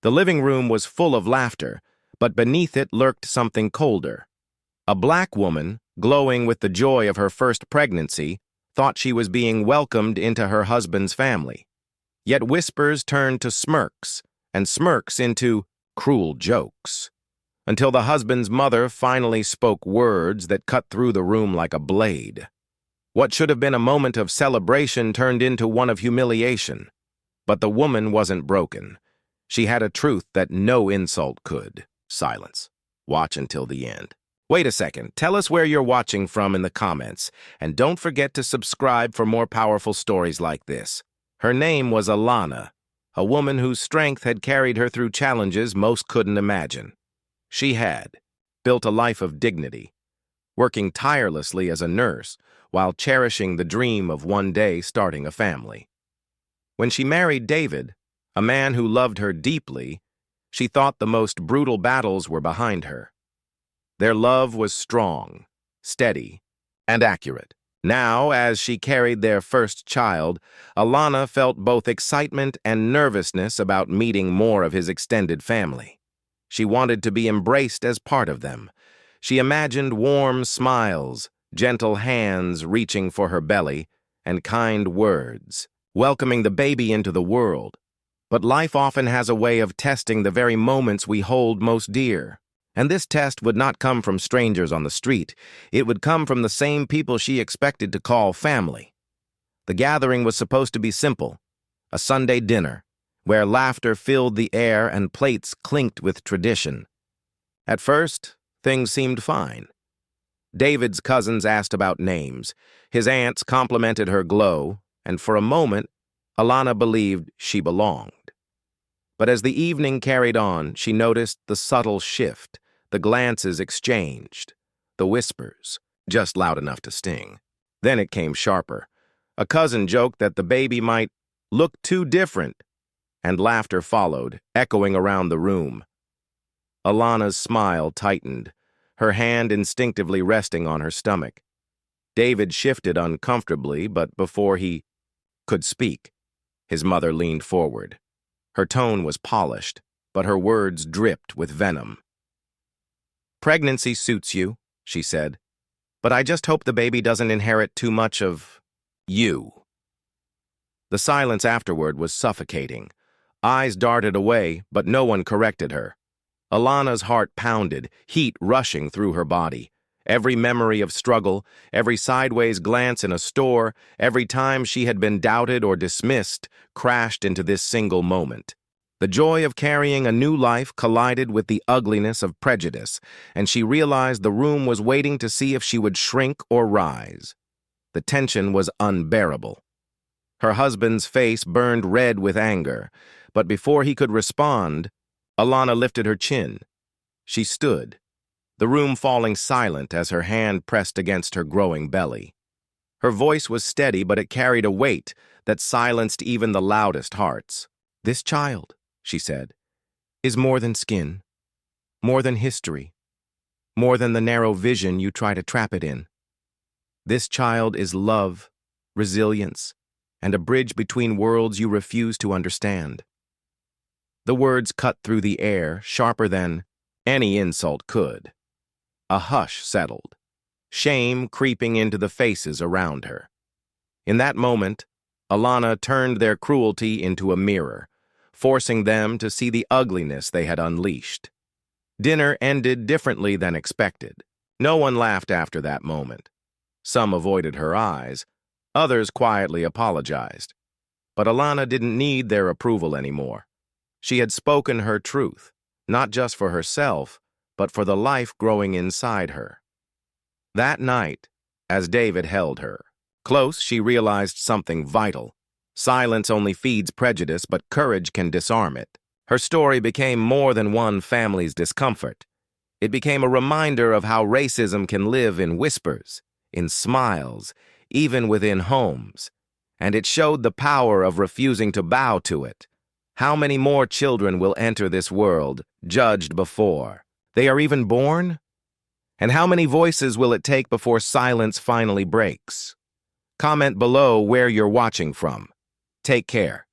The living room was full of laughter, but beneath it lurked something colder. A black woman, glowing with the joy of her first pregnancy, thought she was being welcomed into her husband's family. Yet whispers turned to smirks, and smirks into cruel jokes, until the husband's mother finally spoke words that cut through the room like a blade. What should have been a moment of celebration turned into one of humiliation. But the woman wasn't broken. She had a truth that no insult could. Silence. Watch until the end. Wait a second. Tell us where you're watching from in the comments, and don't forget to subscribe for more powerful stories like this. Her name was Alana, a woman whose strength had carried her through challenges most couldn't imagine. She had built a life of dignity, working tirelessly as a nurse while cherishing the dream of one day starting a family. When she married David, a man who loved her deeply, she thought the most brutal battles were behind her. Their love was strong, steady, and accurate. Now, as she carried their first child, Alana felt both excitement and nervousness about meeting more of his extended family. She wanted to be embraced as part of them. She imagined warm smiles, gentle hands reaching for her belly, and kind words, welcoming the baby into the world. But life often has a way of testing the very moments we hold most dear. And this test would not come from strangers on the street. It would come from the same people she expected to call family. The gathering was supposed to be simple, a Sunday dinner, where laughter filled the air and plates clinked with tradition. At first, things seemed fine. David's cousins asked about names. His aunts complimented her glow, and for a moment, Alana believed she belonged. But as the evening carried on, she noticed the subtle shift, the glances exchanged, the whispers, just loud enough to sting. Then it came sharper. A cousin joked that the baby might look too different, and laughter followed, echoing around the room. Alana's smile tightened, her hand instinctively resting on her stomach. David shifted uncomfortably, but before he could speak, his mother leaned forward. Her tone was polished, but her words dripped with venom. "Pregnancy suits you," she said, "but I just hope the baby doesn't inherit too much of you." The silence afterward was suffocating. Eyes darted away, but no one corrected her. Alana's heart pounded, heat rushing through her body. Every memory of struggle, every sideways glance in a store, every time she had been doubted or dismissed, crashed into this single moment. The joy of carrying a new life collided with the ugliness of prejudice, and she realized the room was waiting to see if she would shrink or rise. The tension was unbearable. Her husband's face burned red with anger, but before he could respond, Alana lifted her chin. She stood, the room falling silent as her hand pressed against her growing belly. Her voice was steady, but it carried a weight that silenced even the loudest hearts. "This child," she said, "is more than skin, more than history, more than the narrow vision you try to trap it in. This child is love, resilience, and a bridge between worlds you refuse to understand." The words cut through the air, sharper than any insult could. A hush settled, shame creeping into the faces around her. In that moment, Alana turned their cruelty into a mirror, forcing them to see the ugliness they had unleashed. Dinner ended differently than expected. No one laughed after that moment. Some avoided her eyes, others quietly apologized. But Alana didn't need their approval anymore. She had spoken her truth, not just for herself, but for the life growing inside her. That night, as David held her close, she realized something vital. Silence only feeds prejudice, but courage can disarm it. Her story became more than one family's discomfort. It became a reminder of how racism can live in whispers, in smiles, even within homes. And it showed the power of refusing to bow to it. How many more children will enter this world, judged before they are even born? And how many voices will it take before silence finally breaks? Comment below where you're watching from. Take care.